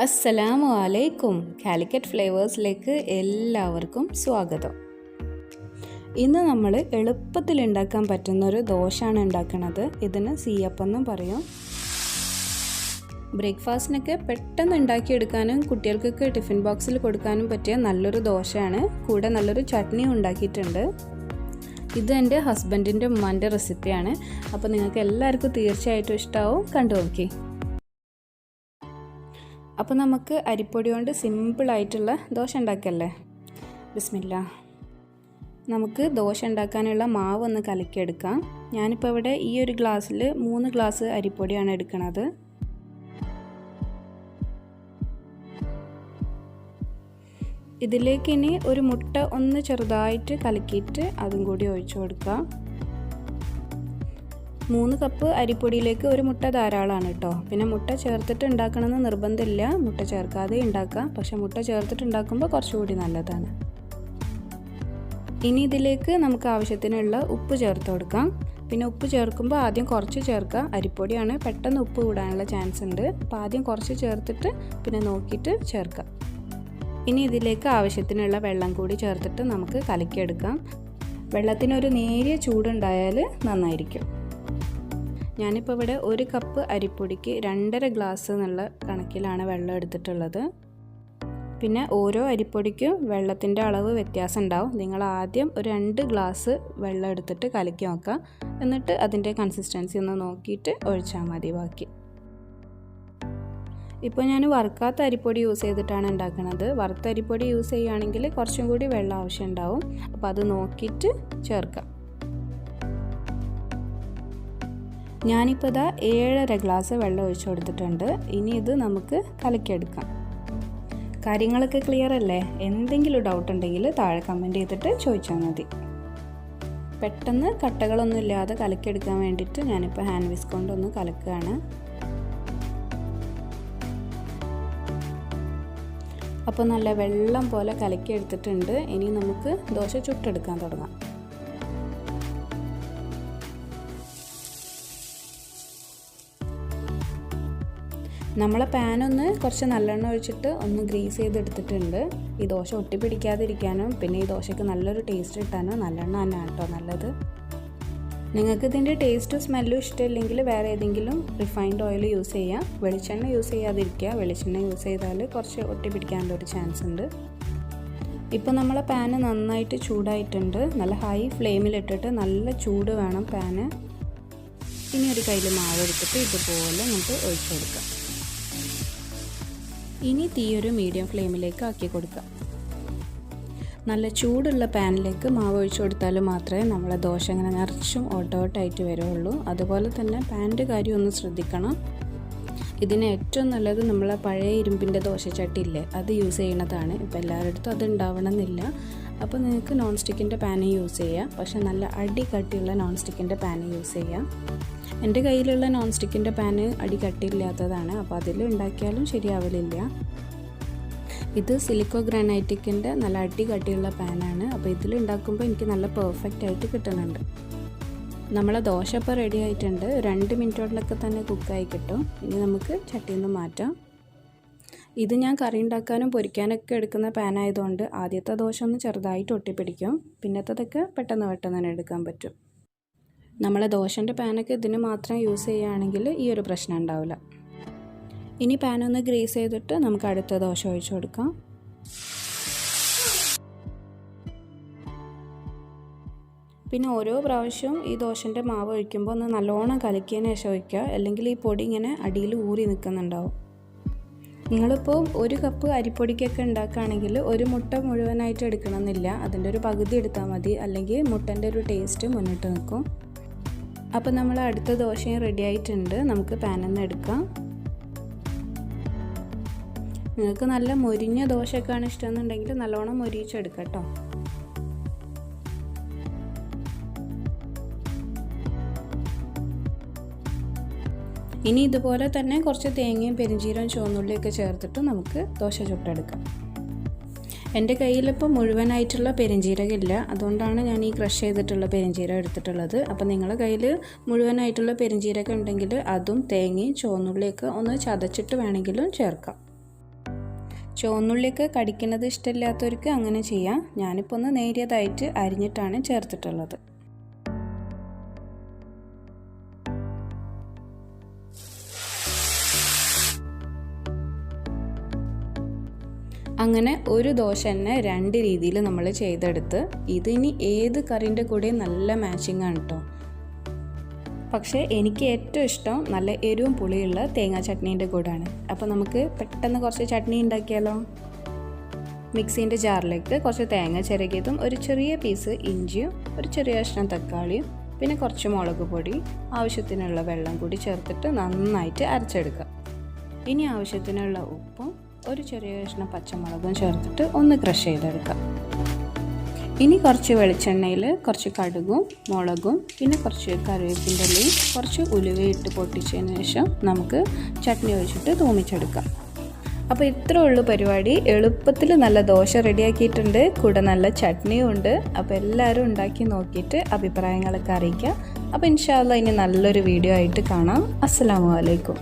അസ്സലാമു അലൈക്കും. കാലിക്കറ്റ് ഫ്ലേവേഴ്സിലേക്ക് എല്ലാവർക്കും സ്വാഗതം. ഇന്ന് നമ്മൾ എളുപ്പത്തിൽ ഉണ്ടാക്കാൻ പറ്റുന്നൊരു ദോശയാണ് ഉണ്ടാക്കുന്നത്. ഇതിന് സീയപ്പം എന്നും പറയും. ബ്രേക്ക്ഫാസ്റ്റിനൊക്കെ പെട്ടെന്ന് ഉണ്ടാക്കിയെടുക്കാനും കുട്ടികൾക്കൊക്കെ ടിഫിൻ ബോക്സിൽ കൊടുക്കാനും പറ്റിയ നല്ലൊരു ദോശയാണ്. കൂടെ നല്ലൊരു ചട്നിയും ഉണ്ടാക്കിയിട്ടുണ്ട്. ഇത് എൻ്റെ ഹസ്ബൻഡിൻ്റെ ഉമ്മാൻ്റെ റെസിപ്പിയാണ്. അപ്പോൾ നിങ്ങൾക്ക് എല്ലാവർക്കും തീർച്ചയായിട്ടും ഇഷ്ടമാവും. കണ്ടു നോക്കി. അപ്പോൾ നമുക്ക് അരിപ്പൊടി കൊണ്ട് സിമ്പിളായിട്ടുള്ള ദോശ ഉണ്ടാക്കല്ലേ. ബിസ്മില്ലാ. നമുക്ക് ദോശ ഉണ്ടാക്കാനുള്ള മാവ് ഒന്ന് കലക്കിയെടുക്കാം. ഞാനിപ്പോൾ ഇവിടെ ഈ ഒരു ഗ്ലാസ്സിൽ 3 ഗ്ലാസ് അരിപ്പൊടിയാണ് എടുക്കുന്നത്. ഇതിലേക്ക് ഇനി ഒരു മുട്ട ഒന്ന് ചെറുതായിട്ട് കലക്കിയിട്ട് അതും കൂടി ഒഴിച്ചു കൊടുക്കാം. 3 കപ്പ് അരിപ്പൊടിയിലേക്ക് ഒരു മുട്ട ധാരാളമാണ് കേട്ടോ. പിന്നെ മുട്ട ചേർത്തിട്ട് ഉണ്ടാക്കണമെന്ന് നിർബന്ധമില്ല, മുട്ട ചേർക്കാതെ ഉണ്ടാക്കാം. പക്ഷെ മുട്ട ചേർത്തിട്ട് ഉണ്ടാക്കുമ്പോൾ കുറച്ചുകൂടി നല്ലതാണ്. ഇനി ഇതിലേക്ക് നമുക്ക് ആവശ്യത്തിനുള്ള ഉപ്പ് ചേർത്ത് കൊടുക്കാം. പിന്നെ ഉപ്പ് ചേർക്കുമ്പോൾ ആദ്യം കുറച്ച് ചേർക്കുക. അരിപ്പൊടിയാണ്, പെട്ടെന്ന് ഉപ്പ് കൂടാനുള്ള ചാൻസ് ഉണ്ട്. അപ്പോൾ ആദ്യം കുറച്ച് ചേർത്തിട്ട് പിന്നെ നോക്കിയിട്ട് ചേർക്കാം. ഇനി ഇതിലേക്ക് ആവശ്യത്തിനുള്ള വെള്ളം കൂടി ചേർത്തിട്ട് നമുക്ക് കലക്കിയെടുക്കാം. വെള്ളത്തിനൊരു നേരിയ ചൂടുണ്ടായാൽ നന്നായിരിക്കും. ഞാനിപ്പോൾ ഇവിടെ 1 കപ്പ് അരിപ്പൊടിക്ക് 2.5 ഗ്ലാസ് എന്നുള്ള കണക്കിലാണ് വെള്ളം എടുത്തിട്ടുള്ളത്. പിന്നെ ഓരോ അരിപ്പൊടിക്കും വെള്ളത്തിൻ്റെ അളവ് വ്യത്യാസം ഉണ്ടാവും. നിങ്ങൾ ആദ്യം ഒരു 2 ഗ്ലാസ് വെള്ളം എടുത്തിട്ട് കലക്കി നോക്കുക. എന്നിട്ട് അതിൻ്റെ കൺസിസ്റ്റൻസി ഒന്ന് നോക്കിയിട്ട് ഒഴിച്ചാൽ മതി ബാക്കി. ഇപ്പോൾ ഞാൻ വറുക്കാത്ത അരിപ്പൊടി യൂസ് ചെയ്തിട്ടാണ് ഉണ്ടാക്കുന്നത്. വറുത്ത അരിപ്പൊടി യൂസ് ചെയ്യുകയാണെങ്കിൽ കുറച്ചും കൂടി വെള്ളം ആവശ്യം ഉണ്ടാവും. അപ്പോൾ അത് നോക്കിയിട്ട് ചേർക്കാം. ഞാനിപ്പോൾ ഇതാ 7.5 ഗ്ലാസ് വെള്ളം ഒഴിച്ചു കൊടുത്തിട്ടുണ്ട്. ഇനി ഇത് നമുക്ക് കലക്കിയെടുക്കാം. കാര്യങ്ങളൊക്കെ ക്ലിയർ അല്ലേ? എന്തെങ്കിലും ഡൗട്ട് ഉണ്ടെങ്കിൽ താഴെ കമൻറ്റ് ചെയ്തിട്ട് ചോദിച്ചാൽ മതി. പെട്ടെന്ന് കട്ടകളൊന്നും ഇല്ലാതെ കലക്കിയെടുക്കാൻ വേണ്ടിയിട്ട് ഞാനിപ്പോൾ ഹാൻഡ് വിസ്ക് കൊണ്ടൊന്ന് കലക്കുകയാണ്. അപ്പോൾ നല്ല വെള്ളം പോലെ കലക്കിയെടുത്തിട്ടുണ്ട്. ഇനി നമുക്ക് ദോശ ചുട്ടെടുക്കാൻ തുടങ്ങാം. നമ്മളെ പാനൊന്ന് കുറച്ച് നല്ലെണ്ണ ഒഴിച്ചിട്ട് ഒന്ന് ഗ്രീസ് ചെയ്തെടുത്തിട്ടുണ്ട്. ഈ ദോശ ഒട്ടിപ്പിടിക്കാതിരിക്കാനും പിന്നെ ഈ ദോശയ്ക്ക് നല്ലൊരു ടേസ്റ്റ് കിട്ടാനും നല്ലെണ്ണ തന്നെയാണ് കേട്ടോ നല്ലത്. നിങ്ങൾക്ക് ഇതിൻ്റെ ടേസ്റ്റും സ്മെല്ലും ഇഷ്ടമില്ലെങ്കിൽ വേറെ ഏതെങ്കിലും റിഫൈൻഡ് ഓയിൽ യൂസ് ചെയ്യാം. വെളിച്ചെണ്ണ യൂസ് ചെയ്യാതിരിക്കുക. വെളിച്ചെണ്ണ യൂസ് ചെയ്താൽ കുറച്ച് ഒട്ടിപ്പിടിക്കാനുള്ളൊരു ചാൻസ് ഉണ്ട്. ഇപ്പോൾ നമ്മളെ പാന് നന്നായിട്ട് ചൂടായിട്ടുണ്ട്. നല്ല ഹൈ ഫ്ലെയിമിലിട്ടിട്ട് നല്ല ചൂട് വേണം പാന്. ഇനി ഒരു കയ്യിൽ മാവ് എടുത്തിട്ട് ഇതുപോലെ നമുക്ക് ഒഴിച്ചു കൊടുക്കാം. ഇനി തീ ഒരു മീഡിയം ഫ്ലെയിമിലേക്ക് ആക്കി കൊടുക്കാം. നല്ല ചൂടുള്ള പാനിലേക്ക് മാവ് ഒഴിച്ചു കൊടുത്താൽ മാത്രമേ നമ്മളെ ദോശ ഇങ്ങനെ നിറച്ചും ഓട്ടോട്ടായിട്ട് വരുള്ളൂ. അതുപോലെ തന്നെ പാനിൻ്റെ കാര്യം ഒന്ന് ശ്രദ്ധിക്കണം. ഇതിന് ഏറ്റവും നല്ലത് നമ്മളെ പഴയ ഇരുമ്പിൻ്റെ ദോശച്ചട്ടി ഇല്ലേ, അത് യൂസ് ചെയ്യുന്നതാണ്. ഇപ്പോൾ എല്ലാവരുടെ അടുത്തും അത് ഉണ്ടാവണമെന്നില്ല. അപ്പോൾ നിങ്ങൾക്ക് നോൺ സ്റ്റിക്കിൻ്റെ പാന് യൂസ് ചെയ്യാം. പക്ഷേ നല്ല അടി കട്ടിയുള്ള നോൺ സ്റ്റിക്കിൻ്റെ പാന് യൂസ് ചെയ്യാം. എൻ്റെ കയ്യിലുള്ള നോൺ സ്റ്റിക്കിൻ്റെ പാന് അടി കട്ടിയില്ലാത്തതാണ്. അപ്പോൾ അതിൽ ഉണ്ടാക്കിയാലും ശരിയാവലില്ല. ഇത് സിലിക്കോ ഗ്രാനൈറ്റിക്കിൻ്റെ നല്ല അടി കട്ടിയുള്ള പാനാണ്. അപ്പോൾ ഇതിൽ ഉണ്ടാക്കുമ്പോൾ എനിക്ക് നല്ല പെർഫെക്റ്റ് ആയിട്ട് കിട്ടുന്നുണ്ട്. നമ്മളെ ദോശ ഇപ്പോൾ റെഡി ആയിട്ടുണ്ട്. 2 മിനിറ്റോടിലൊക്കെ തന്നെ കുക്കായി കിട്ടും. ഇനി നമുക്ക് ചട്ടിയിൽ നിന്ന് മാറ്റാം. ഇത് ഞാൻ കറി ഉണ്ടാക്കാനും പൊരിക്കാനൊക്കെ എടുക്കുന്ന പാനായതുകൊണ്ട് ആദ്യത്തെ ദോശ ഒന്ന് ചെറുതായിട്ട് ഒട്ടിപ്പിടിക്കും. പിന്നത്തതൊക്കെ പെട്ടെന്ന് തന്നെ എടുക്കാൻ പറ്റും. നമ്മളെ ദോശൻ്റെ പാനൊക്കെ ഇതിന് മാത്രം യൂസ് ചെയ്യുകയാണെങ്കിൽ ഈ ഒരു പ്രശ്നം ഉണ്ടാവില്ല. ഇനി പാനൊന്ന് ഗ്രീസ് ചെയ്തിട്ട് നമുക്ക് അടുത്ത ദോശ ഒഴിച്ചു കൊടുക്കാം. പിന്നെ ഓരോ പ്രാവശ്യവും ഈ ദോശൻ്റെ മാവ് ഒഴിക്കുമ്പോൾ ഒന്ന് നല്ലോണം കലക്കിയതിന് ശേഷം ഒഴിക്കുക. അല്ലെങ്കിൽ ഈ പൊടി ഇങ്ങനെ അടിയിൽ ഊറി നിൽക്കുന്നുണ്ടാവും. നിങ്ങളിപ്പോൾ 1 കപ്പ് അരിപ്പൊടിക്കൊക്കെ ഉണ്ടാക്കുകയാണെങ്കിൽ ഒരു മുട്ട മുഴുവനായിട്ട് എടുക്കണമെന്നില്ല. അതിൻ്റെ ഒരു പകുതി എടുത്താൽ മതി. അല്ലെങ്കിൽ മുട്ടൻ്റെ ഒരു ടേസ്റ്റ് മുന്നിട്ട് നിൽക്കും. അപ്പോൾ നമ്മൾ അടുത്ത ദോശയും റെഡി ആയിട്ടുണ്ട്. നമുക്ക് പാനിൽ നിന്ന് എടുക്കാം. നിങ്ങൾക്ക് നല്ല മൊരിഞ്ഞ ദോശയൊക്കെയാണ് ഇഷ്ടമെന്നുണ്ടെങ്കിൽ നല്ലോണം മൊരിയിച്ചെടുക്കാം കേട്ടോ. ഇനി ഇതുപോലെ തന്നെ കുറച്ച് തേങ്ങയും പെരിഞ്ചീരവും ചുവന്നുള്ളിയൊക്കെ ചേർത്തിട്ട് നമുക്ക് ദോശ ചുട്ടെടുക്കാം. എൻ്റെ കയ്യിലിപ്പോൾ മുഴുവനായിട്ടുള്ള പെരിഞ്ചീരകമില്ല. അതുകൊണ്ടാണ് ഞാൻ ഈ ക്രഷ് ചെയ്തിട്ടുള്ള പെരിഞ്ചീരകം എടുത്തിട്ടുള്ളത്. അപ്പോൾ നിങ്ങളുടെ കയ്യിൽ മുഴുവനായിട്ടുള്ള പെരിഞ്ചീരകം ഉണ്ടെങ്കിൽ അതും തേങ്ങയും ചുവന്നുള്ളിയൊക്കെ ഒന്ന് ചതച്ചിട്ട് വേണമെങ്കിലും ചേർക്കാം. ചുവന്നുള്ളിയൊക്കെ കടിക്കുന്നത് ഇഷ്ടമില്ലാത്തവർക്ക് അങ്ങനെ ചെയ്യാം. ഞാനിപ്പോൾ ഒന്ന് നേരിയതായിട്ട് അരിഞ്ഞിട്ടാണ് ചേർത്തിട്ടുള്ളത്. അങ്ങനെ ഒരു ദോശ തന്നെ 2 രീതിയിൽ നമ്മൾ ചെയ്തെടുത്ത്. ഇതിനി ഏത് കറിൻ്റെ കൂടെ നല്ല മാച്ചിങ് ആണ് കേട്ടോ. പക്ഷേ എനിക്ക് ഏറ്റവും ഇഷ്ടം നല്ല എരിവും പുളിയുള്ള തേങ്ങാ ചട്നീൻ്റെ കൂടെയാണ്. അപ്പോൾ നമുക്ക് പെട്ടെന്ന് കുറച്ച് ചട്നി ഉണ്ടാക്കിയാലോ. മിക്സീൻ്റെ ജാറിലേക്ക് കുറച്ച് തേങ്ങ ചിരകിയതും ഒരു ചെറിയ പീസ് ഇഞ്ചിയും ഒരു ചെറിയ കഷ്ണം തക്കാളിയും പിന്നെ കുറച്ച് മുളക് പൊടി ആവശ്യത്തിനുള്ള വെള്ളം കൂടി ചേർത്തിട്ട് നന്നായിട്ട് അരച്ചെടുക്കുക. ഇനി ആവശ്യത്തിനുള്ള ഉപ്പും ഒരു ചെറിയ കഷ്ണം പച്ചമുളകും ചേർത്തിട്ട് ഒന്ന് ക്രഷ് ചെയ്തെടുക്കാം. ഇനി കുറച്ച് വെളിച്ചെണ്ണയിൽ കുറച്ച് കടുകും മുളകും പിന്നെ കുറച്ച് കറിവേപ്പിൻ്റെ ഇലയും കുറച്ച് ഉലുവയിട്ട് പൊട്ടിച്ചതിന് ശേഷം നമുക്ക് ചട്നി ഒഴിച്ചിട്ട് തൂമിച്ചെടുക്കാം. അപ്പോൾ ഇത്രേ ഉള്ളൂ പരിപാടി. എളുപ്പത്തിൽ നല്ല ദോശ റെഡിയാക്കിയിട്ടുണ്ട്, കൂടെ നല്ല ചട്നിയും ഉണ്ട്. അപ്പോൾ എല്ലാവരും ഉണ്ടാക്കി നോക്കിയിട്ട് അഭിപ്രായങ്ങളൊക്കെ അറിയിക്കുക. അപ്പോൾ ഇൻഷാ അല്ലാഹ് ഇനി നല്ലൊരു വീഡിയോ ആയിട്ട് കാണാം. അസ്സലാമു അലൈക്കും.